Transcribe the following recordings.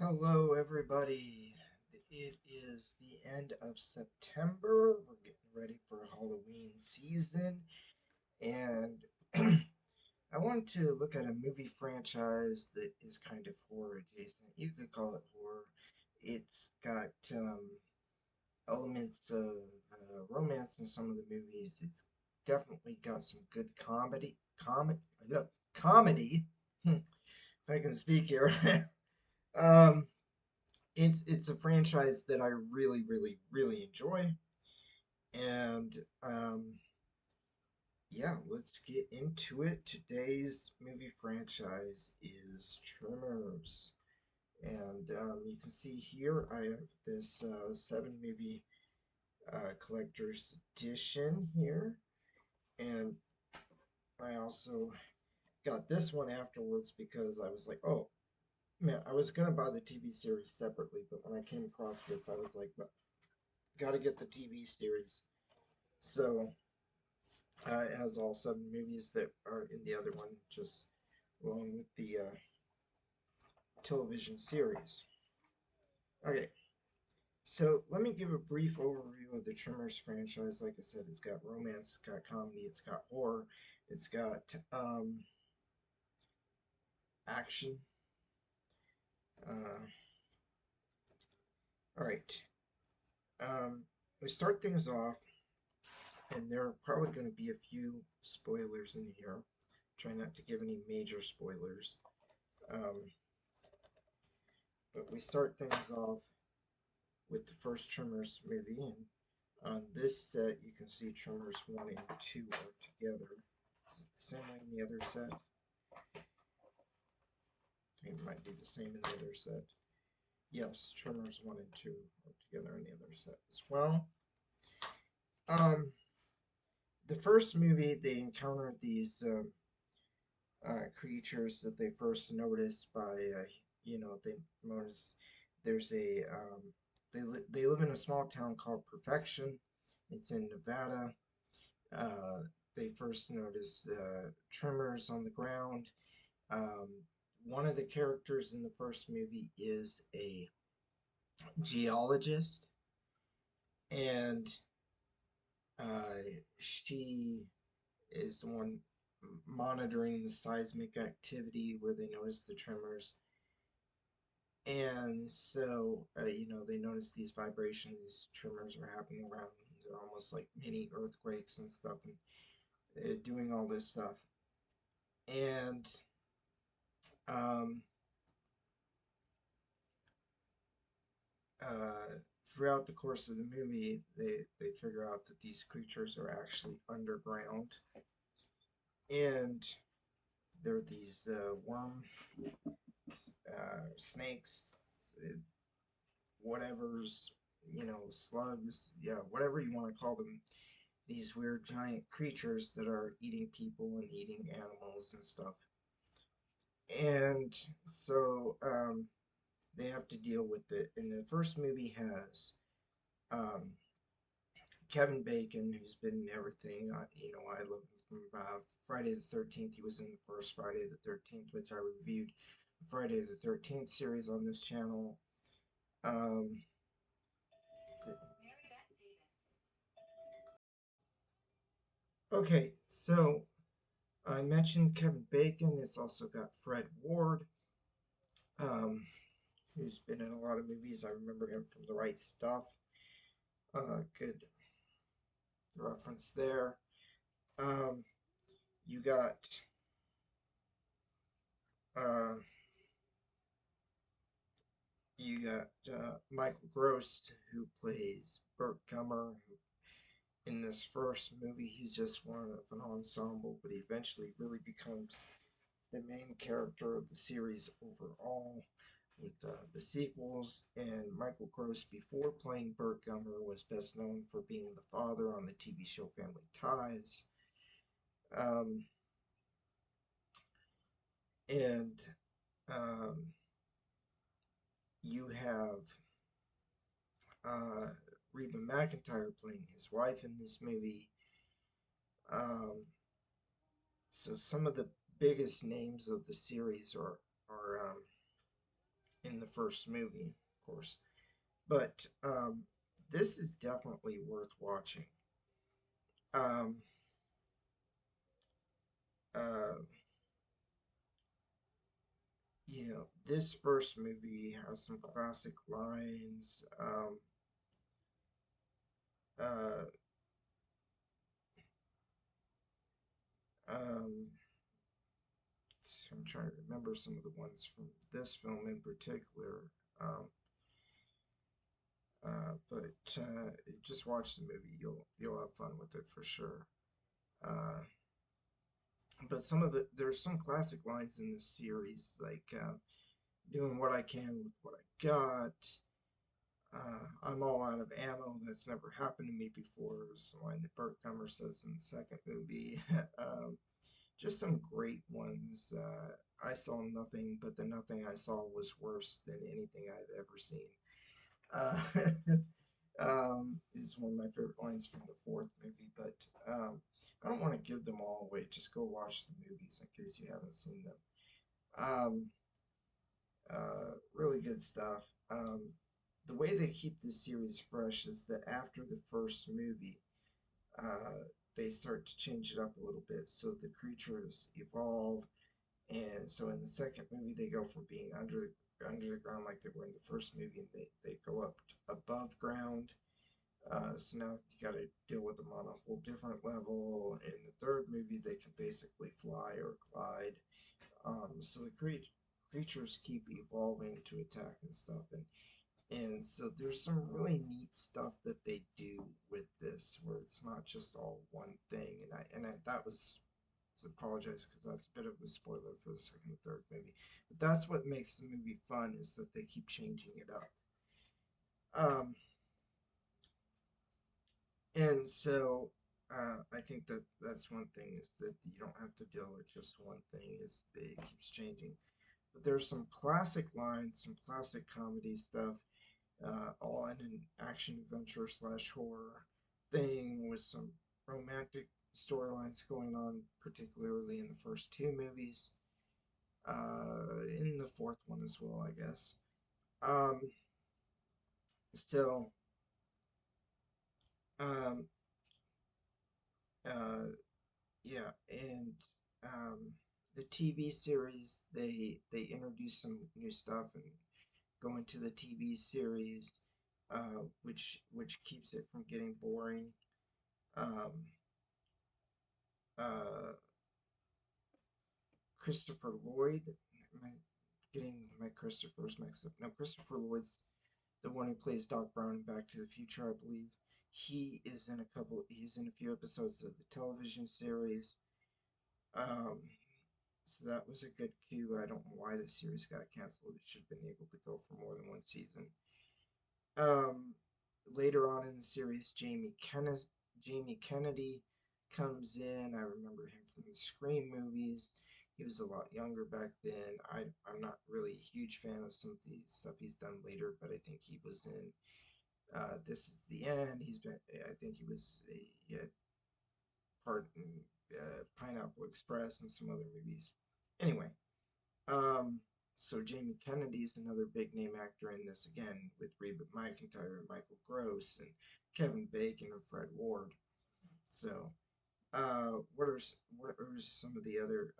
Hello, everybody. It is the end of September. We're getting ready for Halloween season, and I wanted to look at a movie franchise that is kind of horror adjacent. You could call it horror. It's got elements of romance in some of the movies. It's definitely got some good comedy. If I can speak here. um, it's a franchise that I really, really, really enjoy. And yeah, let's get into it. Today's movie franchise is Tremors. And you can see here I have this seven movie collector's edition here. And I also got this one afterwards because I was like, oh, man, I was gonna buy the TV series separately, but when I came across this, I was like, well, gotta get the TV series. So it has all seven movies that are in the other one, just along with the television series. Okay, so let me give a brief overview of the Tremors franchise. Like I said, it's got romance, it's got comedy, it's got horror, it's got action. Uh, all right, we start things off, and there are probably going to be a few spoilers in here. Try not to give any major spoilers. Um, but we start things off with the first Tremors movie, and on this set you can see Tremors 1 and 2 are together. Is it the same way in the other set? It might be the same in the other set. Yes, Tremors 1 and 2 are together in the other set as well. Um, the first movie, they encountered these creatures that they first noticed by, they noticed there's a they live in a small town called Perfection. It's in Nevada. Uh, they first noticed tremors on the ground. Um, one of the characters in the first movie is a geologist, and she is the one monitoring the seismic activity where they notice the tremors. And so, they notice these vibrations, tremors are happening around them. They're almost like mini earthquakes and stuff, and doing all this stuff. And um, throughout the course of the movie, they figure out that these creatures are actually underground, and they're these worm snakes, whatever's, slugs, yeah, whatever you want to call them. These weird giant creatures that are eating people and eating animals and stuff. And so they have to deal with it. And the first movie has um, Kevin Bacon, who's been in everything. I love him from Friday the 13th. He was in the first Friday the 13th, which I reviewed the Friday the 13th series on this channel. Um, okay, so I mentioned Kevin Bacon. It's also got Fred Ward, who's been in a lot of movies. I remember him from The Right Stuff. Good reference there. Um, you got uh, Michael Gross, who plays Burt Gummer. In this first movie, he's just one of an ensemble, but he eventually really becomes the main character of the series overall with the sequels. And Michael Gross, before playing Burt Gummer, was best known for being the father on the TV show Family Ties. Um, and um, you have uh, Reba McEntire playing his wife in this movie. Um, so some of the biggest names of the series are in the first movie, of course. But this is definitely worth watching. Um, uh, this first movie has some classic lines. Uh, um, I'm trying to remember some of the ones from this film in particular. Um, but just watch the movie. You'll have fun with it for sure. Uh, but there's some classic lines in this series, like doing what I can with what I got. I'm all out of ammo. That's never happened to me before. Is the line that Burt Gummer says in the second movie. Just some great ones. I saw nothing, but the nothing I saw was worse than anything I've ever seen. Uh, is one of my favorite lines from the fourth movie, but I don't want to give them all away. Just go watch the movies in case you haven't seen them. Um, really good stuff. The way they keep this series fresh is that after the first movie, uh, they start to change it up a little bit so the creatures evolve. And so in the second movie, they go from being under the ground like they were in the first movie, and they go up above ground. So now you got to deal with them on a whole different level. In the third movie, they can basically fly or glide. So the creatures keep evolving to attack and stuff, and so there's some really neat stuff that they do with this, where it's not just all one thing. And I that was apologize because that's a bit of a spoiler for the second and third movie. But that's what makes the movie fun is that they keep changing it up. Um, and so I think that that's one thing is that you don't have to deal with just one thing is that it keeps changing. But there's some classic lines, some classic comedy stuff, all in an action adventure slash horror thing with some romantic storylines going on, particularly in the first two movies. In the fourth one as well, I guess. Um, so, um, uh, yeah, and um, the TV series they introduce some new stuff and go into the TV series, which keeps it from getting boring. Um, uh, Christopher Lloyd, am I getting my Christophers mixed up? No, Christopher Lloyd's the one who plays Doc Brown in Back to the Future, I believe. He's in a few episodes of the television series. Um, so that was a good cue. I don't know why the series got canceled. It should have been able to go for more than one season. Um, Later on in the series, Jamie Kennedy comes in. I remember him from the Scream movies. He was a lot younger back then. I'm not really a huge fan of some of the stuff he's done later, but I think he was in This Is the End. I think he had part in Pineapple Express and some other movies. Anyway, um, so Jamie Kennedy is another big name actor in this again with Reba McEntire and Michael Gross and Kevin Bacon and Fred Ward. So, what are some of the other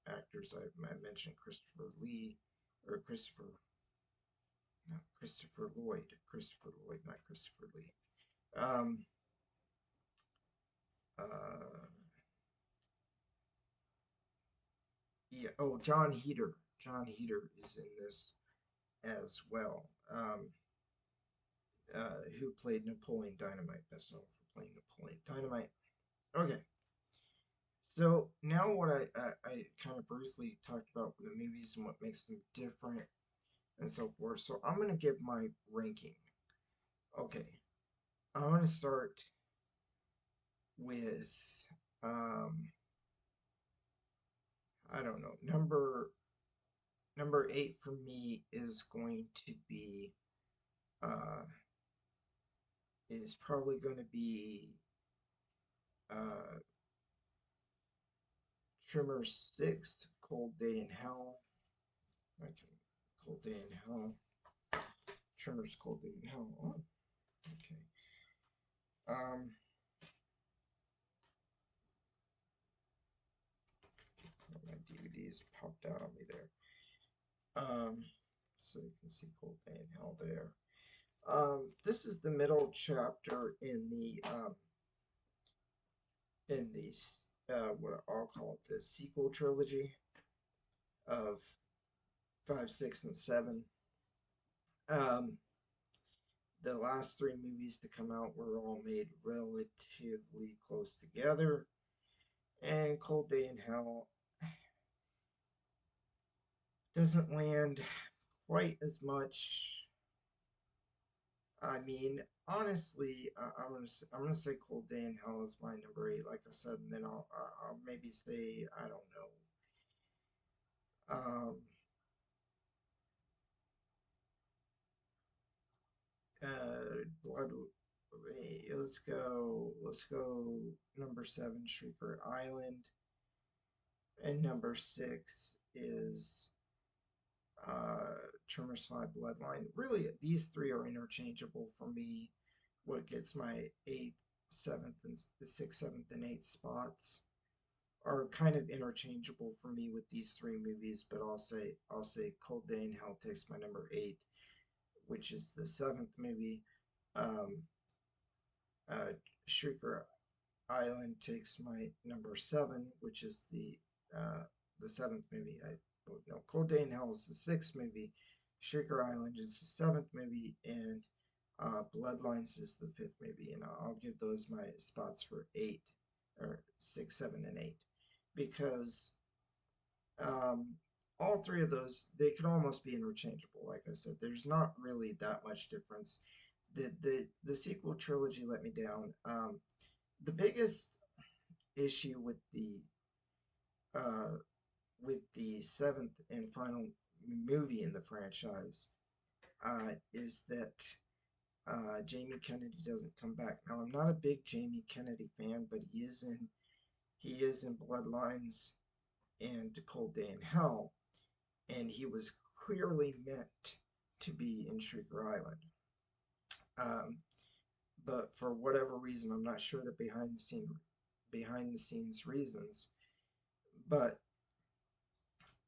actors I mentioned? Christopher, no, Christopher Lloyd, not Christopher Lee. Um, uh, yeah. Oh, John Heater. John Heater is in this as well. Who played Napoleon Dynamite, best known for playing Napoleon Dynamite. Okay, so now I kind of briefly talked about the movies and what makes them different and so forth. So I'm gonna give my ranking. Okay, I'm gonna start with um, I don't know, number eight for me is going to be uh is probably going to be uh Trimmer's sixth, Cold Day in Hell. I can Cold Day in Hell. Tremors Cold Day in Hell. Oh, okay. Um, my DVDs popped out on me there. Um, so you can see Cold Day in Hell there. This is the middle chapter in the what I'll call it the sequel trilogy of 5, 6, and 7. Um, the last three movies to come out were all made relatively close together, and Cold Day in Hell doesn't land quite as much. I mean, honestly, I'm gonna say Cold Day in Hell is my number 8, like I said, and then I'll maybe say I don't know. Blood. Wait, let's go. Number 7, Shrieker Island, and number 6 is uh, Tremors 5 Bloodline. Really, these three are interchangeable for me. What gets my 8th, 7th, and 6th, 7th, and 8th spots are kind of interchangeable for me with these three movies, but I'll say Cold Day in Hell takes my number 8, which is the 7th movie. Um, uh, Shrieker Island takes my number 7, which is the 7th movie. No, Cold Day in Hell is the 6th movie. Shrieker Island is the 7th movie, and Bloodlines is the 5th movie. And I'll give those my spots for 8, or 6, 7, and 8, because um, all three of those they could almost be interchangeable. Like I said, there's not really that much difference. The sequel trilogy let me down. The biggest issue uh, with the seventh and final movie in the franchise is that Jamie Kennedy doesn't come back. Now, I'm not a big Jamie Kennedy fan, but he is in Bloodlines and Cold Day in Hell, and he was clearly meant to be in Shrieker Island. Um, but for whatever reason, I'm not sure the behind the scenes reasons, but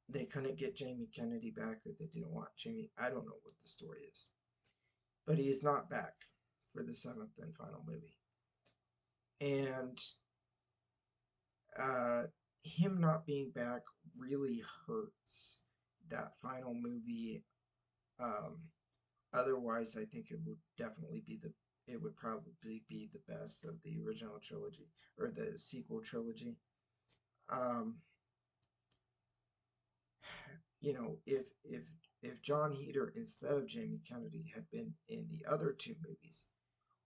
they couldn't get Jamie Kennedy back, or they didn't want Jamie. I don't know what the story is, but he is not back for the seventh and final movie. And uh, him not being back really hurts that final movie. Um, Otherwise, I think it would probably be the best of the original trilogy or the sequel trilogy. Um, if John Heater instead of Jamie Kennedy had been in the other two movies,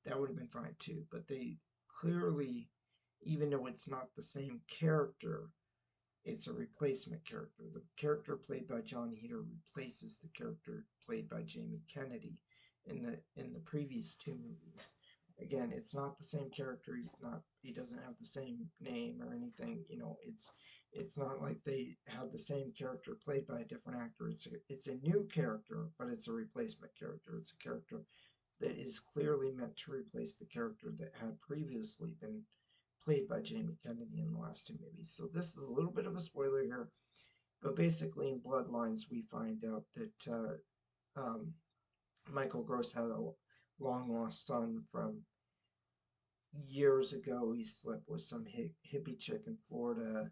that would have been fine too. But they clearly, even though it's not the same character, it's a replacement character. The character played by John Heater replaces the character played by Jamie Kennedy in the previous two movies. Again, it's not the same character. He doesn't have the same name or anything. It's not like they had the same character played by a different actor. It's a new character, but it's a replacement character. It's a character that is clearly meant to replace the character that had previously been played by Jamie Kennedy in the last two movies. So this is a little bit of a spoiler here, but basically in Bloodlines we find out that Michael Gross had a long lost son from years ago. He slept with some hippie chick in Florida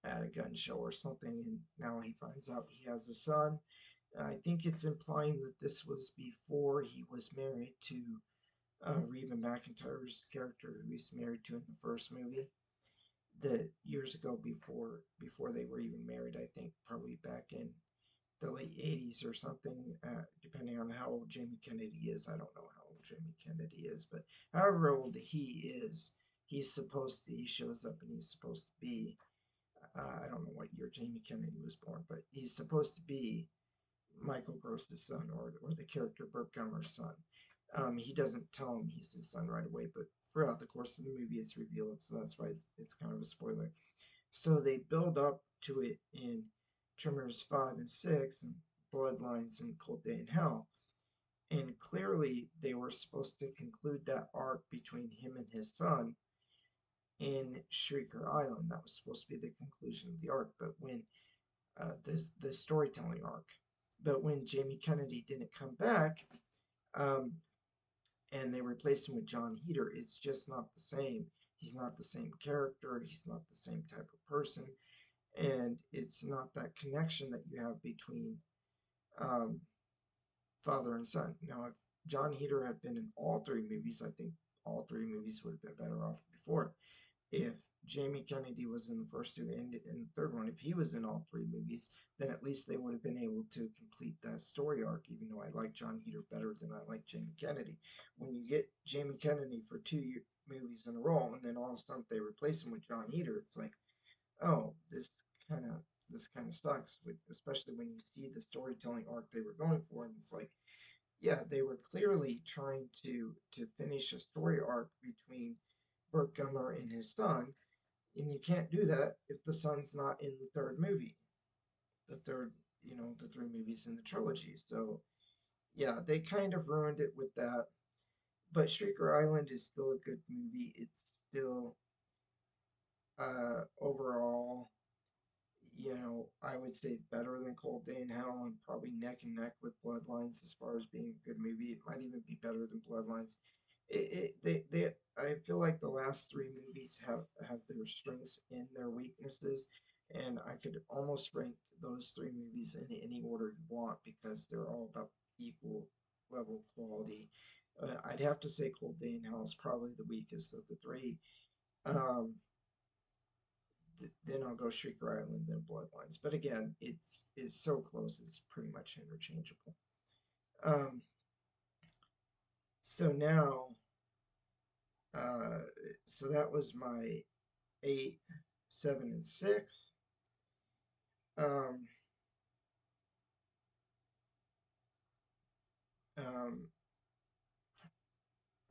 at a gun show or something, and now he finds out he has a son. I think it's implying that this was before he was married to Reba McEntire's character, who he's married to in the first movie. That years ago, before they were even married, I think probably back in the late 80s or something, depending on how old Jamie Kennedy is. I don't know how old Jamie Kennedy is, but however old he is, he shows up and he's supposed to be, I don't know what year Jamie Kennedy was born, but he's supposed to be Michael Gross's son, or the character Burt Gummer's son. He doesn't tell him he's his son right away, but throughout the course of the movie it's revealed, so that's why it's kind of a spoiler. So they build up to it in Tremors 5 and 6, and Bloodlines and Cold Day in Hell. And clearly, they were supposed to conclude that arc between him and his son in Shrieker Island. That was supposed to be the conclusion of the arc. But when the storytelling arc, but when Jamie Kennedy didn't come back, um, and they replaced him with John Heater, it's just not the same. He's not the same character. He's not the same type of person, and it's not that connection that you have between um, father and son. Now, if John Heater had been in all three movies, I think all three movies would have been better off before. If Jamie Kennedy was in the first two and in the third one, if he was in all three movies, then at least they would have been able to complete that story arc, even though I like John Heater better than I like Jamie Kennedy. When you get Jamie Kennedy for movies in a row, and then all of a sudden they replace him with John Heater, it's like, oh, kind of this kind of sucks, especially when you see the storytelling arc they were going for, and it's like, yeah, they were clearly trying to finish a story arc between Burt Gummer and his son, and you can't do that if the son's not in the third movie, the third, the three movies in the trilogy. So yeah, they kind of ruined it with that. But Shrieker Island is still a good movie. It's still overall, I would say better than Cold Day in Hell and probably neck and neck with Bloodlines as far as being a good movie. It might even be better than Bloodlines. I feel like the last three movies have their strengths and their weaknesses, and I could almost rank those three movies in any order you want because they're all about equal level quality. I'd have to say Cold Day in Hell is probably the weakest of the three. Um, then I'll go Shrieker Island, then Bloodlines. But again, it's so close; it's pretty much interchangeable. Um, so now, uh, so that was my 8, 7, and 6. Um, um,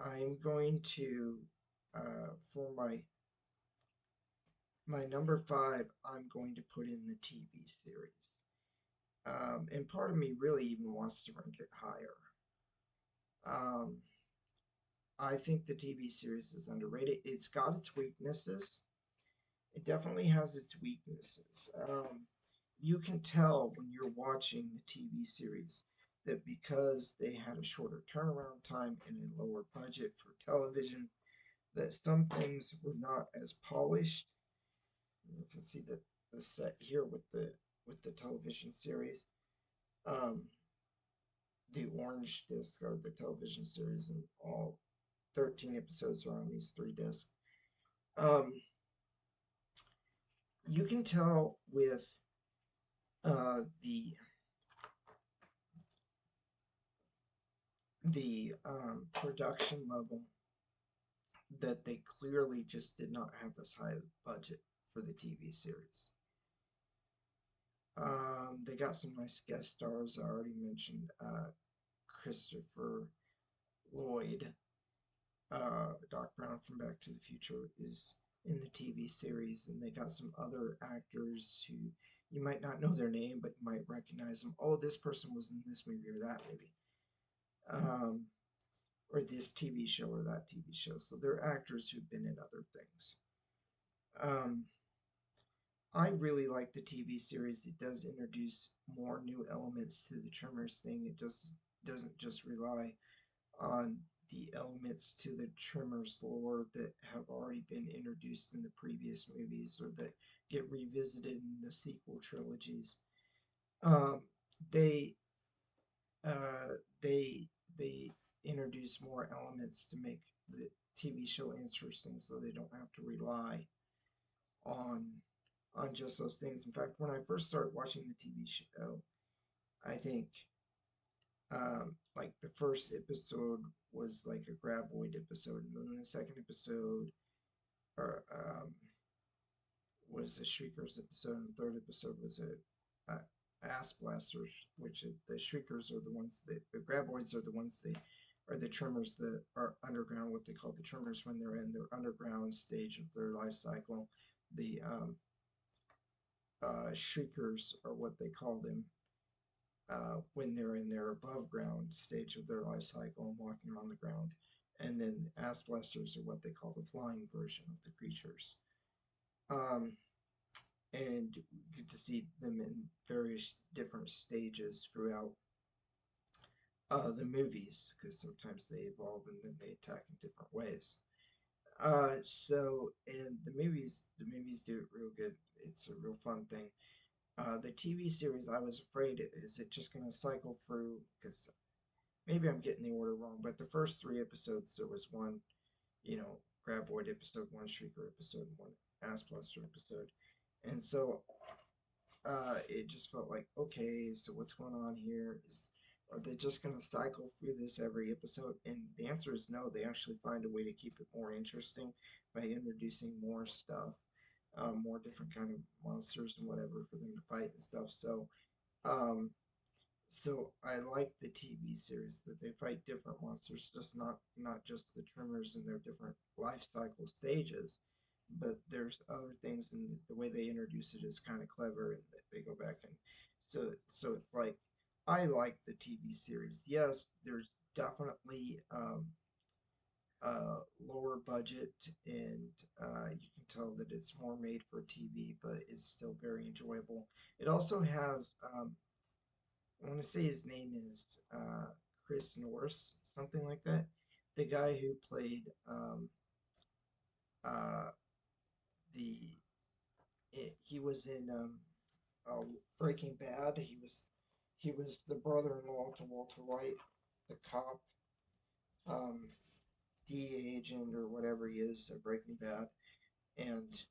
I'm going to for my number 5. I'm going to put in the TV series. And part of me really even wants to rank it higher. Um, I think the TV series is underrated. It's got its weaknesses. It definitely has its weaknesses. You can tell when you're watching the TV series that because they had a shorter turnaround time and a lower budget for television, that some things were not as polished. You can see the set here with the television series. Um, the orange disc are the television series, and all 13 episodes are on these three discs. Um, you can tell with the production level that they clearly just did not have as high a budget for the TV series. They got some nice guest stars. I already mentioned Christopher Lloyd. Doc Brown from Back to the Future is in the TV series, and they got some other actors who you might not know their name, but you might recognize them. Oh, this person was in this movie or that movie. Or this TV show or that TV show. So they're actors who've been in other things. Um, I really like the TV series. It does introduce more new elements to the Tremors thing. It just doesn't just rely on the elements to the Tremors lore that have already been introduced in the previous movies or that get revisited in the sequel trilogies. Um, they uh, they they introduce more elements to make the TV show interesting, so they don't have to rely on just those things. In fact, when I first started watching the TV show, I think like the first episode was like a graboid episode, and then the second episode or was a Shriekers episode, and the third episode was a ass blasters, which the Shriekers are the ones that the graboids are the ones they are the Tremors that are underground, what they call the Tremors when they're in their underground stage of their life cycle. The Shriekers are what they call them when they're in their above ground stage of their life cycle and walking on the ground. And then ass blasters are what they call the flying version of the creatures. Um, and you get to see them in various different stages throughout the movies because sometimes they evolve and then they attack in different ways. And the movies do it real good. It's a real fun thing. The TV series, I was afraid, is it just going to cycle through? Because maybe I'm getting the order wrong, but the first three episodes, there was one, Graboid episode, one Shrieker episode, and one Ass Blaster episode. And so it just felt like, okay, so what's going on here? Are they just going to cycle through this every episode? And the answer is no. They actually find a way to keep it more interesting by introducing more stuff, more different kind of monsters and whatever for them to fight and stuff. Um, so I like the TV series that they fight different monsters, just not just the Tremors and their different life cycle stages, but there's other things, and the way they introduce it is kind of clever, and they go back and so it's like I like the TV series. Yes, there's definitely lower budget, and you can tell that it's more made for TV, but it's still very enjoyable. It also has I want to say his name is Chris Norris, something like that. The guy who played uh, the he was in Breaking Bad. He was the brother-in-law to Walter White, the cop, um, DEA agent or whatever he is at Breaking Bad, and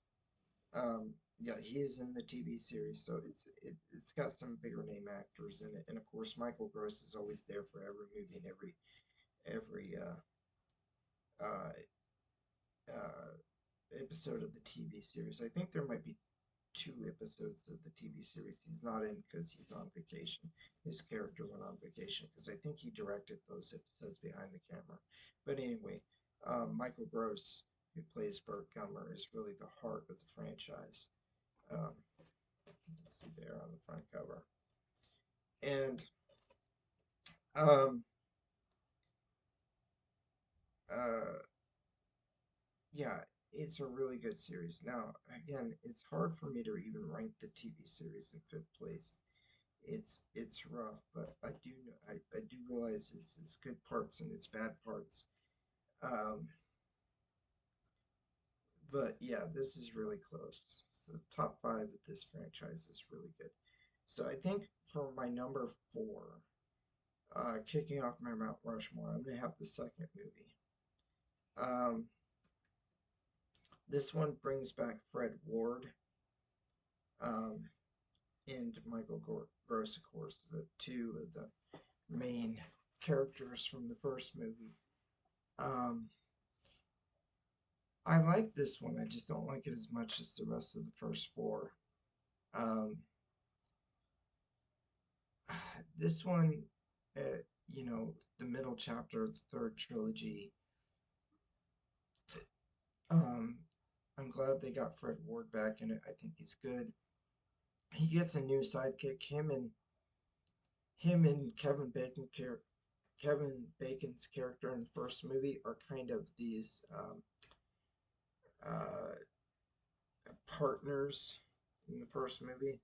yeah, he is in the TV series. So it's got some bigger name actors in it, and of course Michael Gross is always there for every movie and every uh, uh, episode of the TV series. I think there might be two episodes of the TV series he's not in because he's on vacation. His character went on vacation because I think he directed those episodes behind the camera. But anyway, Michael Gross, who plays Burt Gummer, is really the heart of the franchise. Um, you can see there on the front cover. And um, uh, yeah, it's a really good series. Now, again, it's hard for me to even rank the TV series in fifth place. It's rough, but I do realize it's good parts and it's bad parts. Um, but yeah, this is really close. So top five of this franchise is really good. So I think for my number four, kicking off my Mount Rushmore, I'm gonna have the second movie. Um, this one brings back Fred Ward, um, and Michael Gross, of course, the two of the main characters from the first movie. Um, I like this one. I just don't like it as much as the rest of the first four. Um, this one, uh, the middle chapter of the third trilogy. Um, I'm glad they got Fred Ward back in it. I think he's good. He gets a new sidekick. Him and Kevin Bacon's character in the first movie are kind of these uh, partners in the first movie,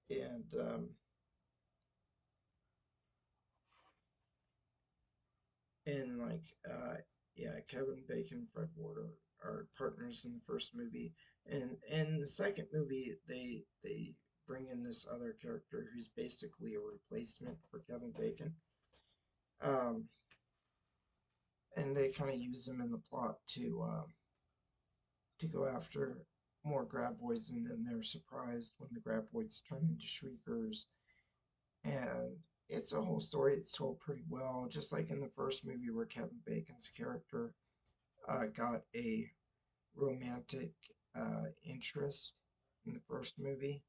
and yeah, Kevin Bacon, Fred Ward are partners in the first movie, and in the second movie they bring in this other character who's basically a replacement for Kevin Bacon, um, and they kind of use him in the plot to go after more graboids, and then they're surprised when the graboids turn into shriekers, and it's a whole story. It's told pretty well, just like in the first movie where Kevin Bacon's character got a romantic interest in the first movie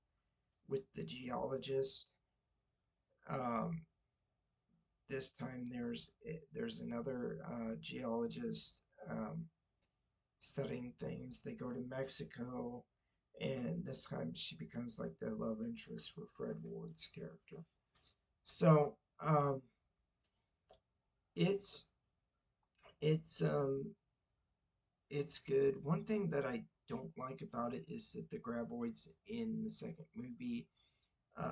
with the geologist. Um, this time there's another geologist studying things. They go to Mexico, and this time she becomes like the love interest for Fred Ward's character. So it's it's um, it's good. One thing that I don't like about it is that the graboids in the second movie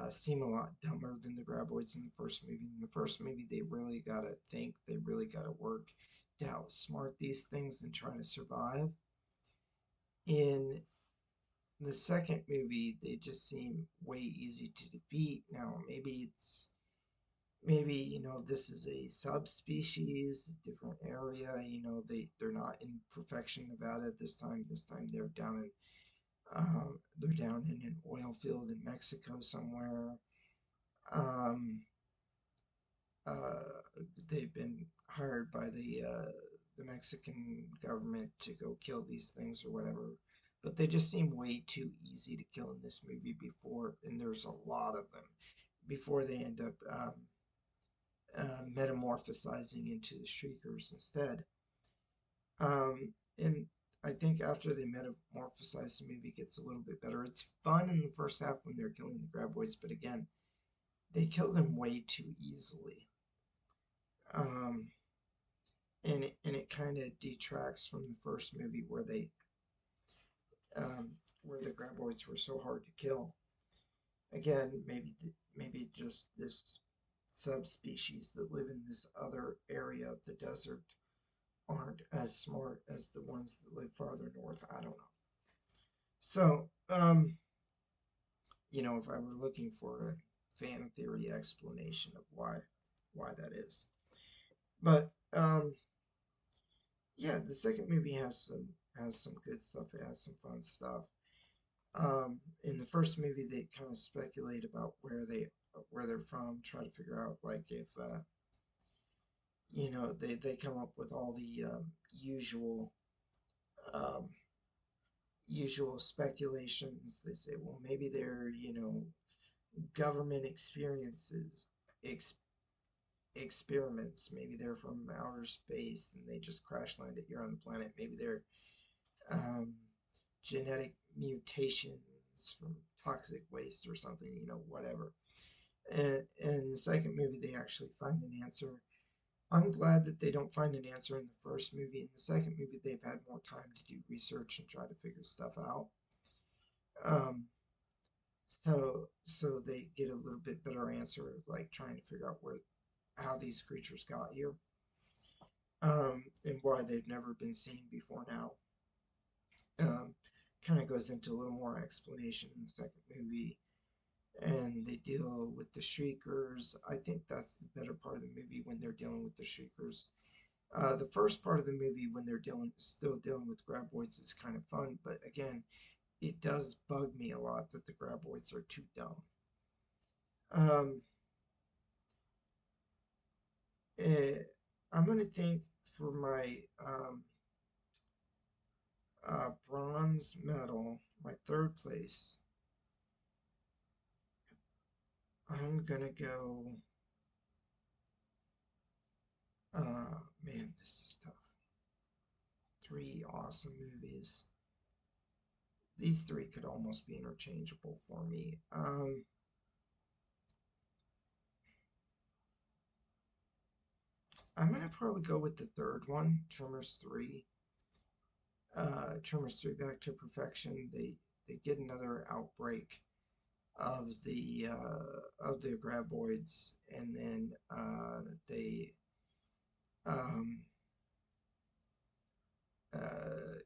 seem a lot dumber than the graboids in the first movie. In the first movie, they really gotta think, they really gotta work to outsmart these things and try to survive. In the second movie, they just seem way easy to defeat. Now, maybe this is a subspecies, a different area. They're not in Perfection, Nevada this time. This time they're down in an oil field in Mexico somewhere. Um, uh, they've been hired by the Mexican government to go kill these things or whatever. But they just seem way too easy to kill in this movie before, and there's a lot of them before they end up metamorphosizing into the Shriekers instead. And I think after they metamorphosize, the movie gets a little bit better. It's fun in the first half when they're killing the graboids, but again, they kill them way too easily. Um, and it kind of detracts from the first movie um, where the graboids were so hard to kill. Again, maybe just this subspecies that live in this other area of the desert aren't as smart as the ones that live farther north. I don't know. So, if I were looking for a fan theory explanation of why that is. But yeah, the second movie has some good stuff. It has some fun stuff. In the first movie, they kind of speculate about where they're from, try to figure out like if they come up with all the um, usual speculations. They say, well, maybe they're government experiences, ex experiments. Maybe they're from outer space and they just crash landed here on the planet. Maybe they're um, genetic mutations from toxic waste or something, whatever. And in the second movie, they actually find an answer. I'm glad that they don't find an answer in the first movie. In the second movie, they've had more time to do research and try to figure stuff out. Um, so they get a little bit better answer, like trying to figure out how these creatures got here, and why they've never been seen before now. Um, Kind of goes into a little more explanation in the second movie, and they deal with the Shriekers. I think that's the better part of the movie when they're dealing with the Shriekers. The first part of the movie when they're still dealing with graboids is kind of fun, but again, it does bug me a lot that the graboids are too dumb. Um, eh, I'm gonna think for my bronze medal, my third place. I'm gonna go. Man, this is tough. Three awesome movies. These three could almost be interchangeable for me. I'm gonna probably go with the third one, Tremors 3. Tremors 3 Back to Perfection. They get another outbreak of the graboids, and then they um, uh,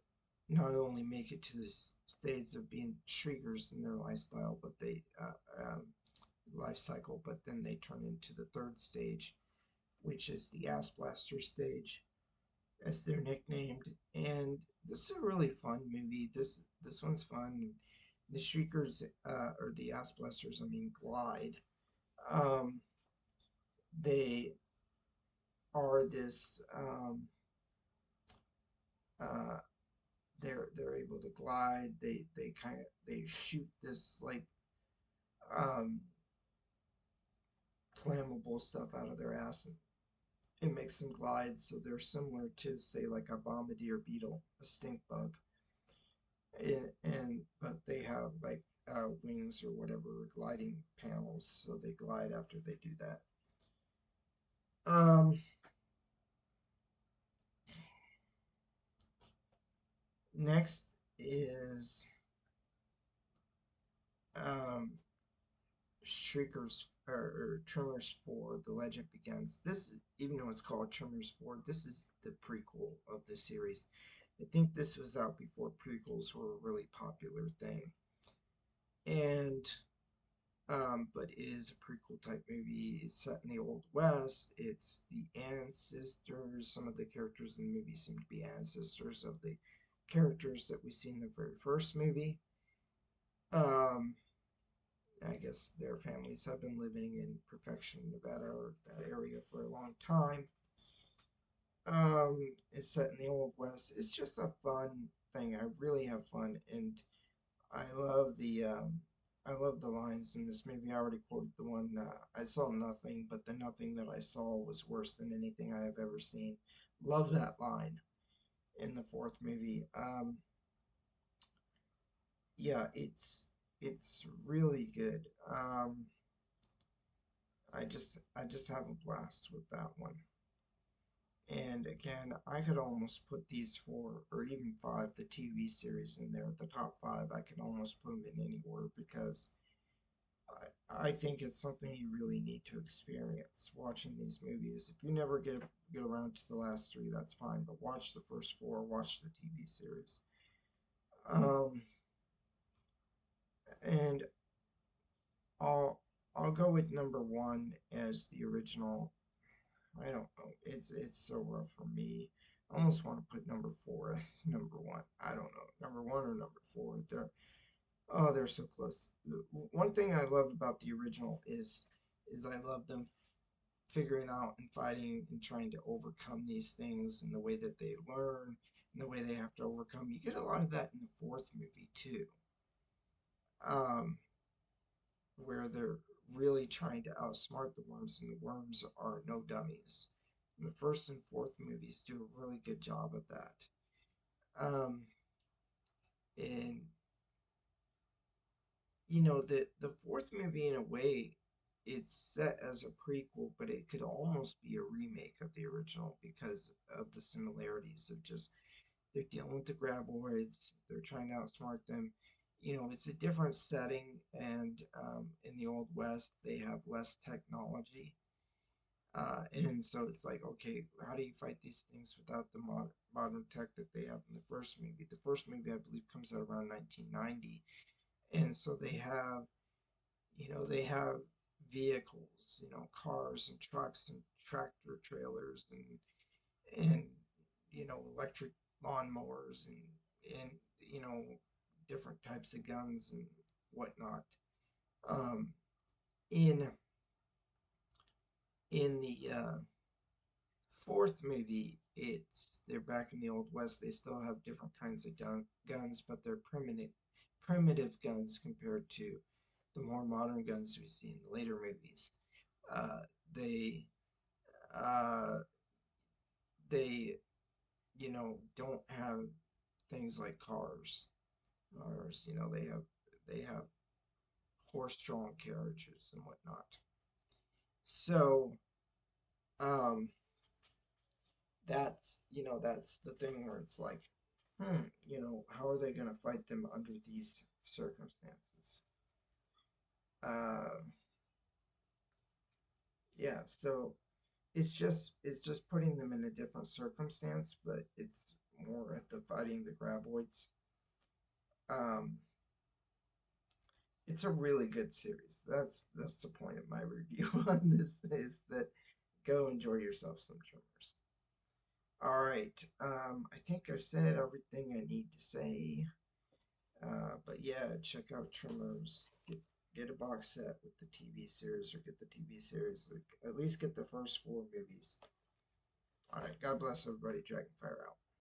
not only make it to the stage of being shriekers in their lifestyle, but life cycle, but then they turn into the third stage, which is the ass blaster stage, as they're nicknamed. And this is a really fun movie. This one's fun. The shriekers, or the ass blasters, I mean, glide. Um, they are this. Uh, they're able to glide. They shoot this like um, flammable stuff out of their ass, and it makes them glide. So they're similar to say like a bombardier beetle, a stink bug. and but they have like wings or whatever, gliding panels, so they glide after they do that. Um, Next is um, Tremors 4, The Legend Begins. This, even though it's called Tremors 4, this is the prequel of the series. I think this was out before prequels were a really popular thing. And but it is a prequel type movie. It's set in the Old West. It's the ancestors. Some of the characters in the movie seem to be ancestors of the characters that we see in the very first movie. Um, I guess their families have been living in Perfection, Nevada, or that area for a long time. It's set in the Old West. It's just a fun thing. I really have fun, and I love I love the lines in this movie. I already quoted the one. I saw nothing, but the nothing that I saw was worse than anything I have ever seen. Love that line in the fourth movie. Yeah, it's really good. I just have a blast with that one. And again, I could almost put these four or even five, the TV series in there, the top five. I could almost put them in any order because I think it's something you really need to experience watching these movies. If you never get around to the last three, that's fine, but watch the first four, watch the TV series. Um, and I'll I'll go with number one as the original. I don't know. It's so rough for me. I almost want to put number four as number one. I don't know. Number one or number four. They're so close. One thing I love about the original is I love them figuring out and fighting and trying to overcome these things and the way that they learn and the way they have to overcome. You get a lot of that in the fourth movie too, um, where they're really trying to outsmart the worms, and the worms are no dummies. And the first and fourth movies do a really good job of that. Um, and the fourth movie in a way it's set as a prequel, but it could almost be a remake of the original because of the similarities of just they're dealing with the graboids, they're trying to outsmart them. It's a different setting, and in the Old West, they have less technology. And so it's like, okay, how do you fight these things without the modern tech that they have in the first movie? The first movie, I believe, comes out around 1990. And so they have vehicles, cars and trucks and tractor trailers and electric lawnmowers and different types of guns and whatnot. Um, in the fourth movie, they're back in the Old West. They still have different kinds of guns, but they're primitive guns compared to the more modern guns we see in the later movies. Uh, they uh, they don't have things like cars. Cars, they have horse-drawn carriages and whatnot. So um, that's the thing where it's like, how are they going to fight them under these circumstances? Uh, yeah, so it's just putting them in a different circumstance, but it's more at the fighting the graboids. Um, it's a really good series. That's the point of my review on this is that go enjoy yourself some Tremors. All right, I think I've said everything I need to say. But yeah, check out Tremors. Get a box set with the TV series, or get the TV series. Like, at least get the first four movies. All right, God bless everybody. Dragonfire out.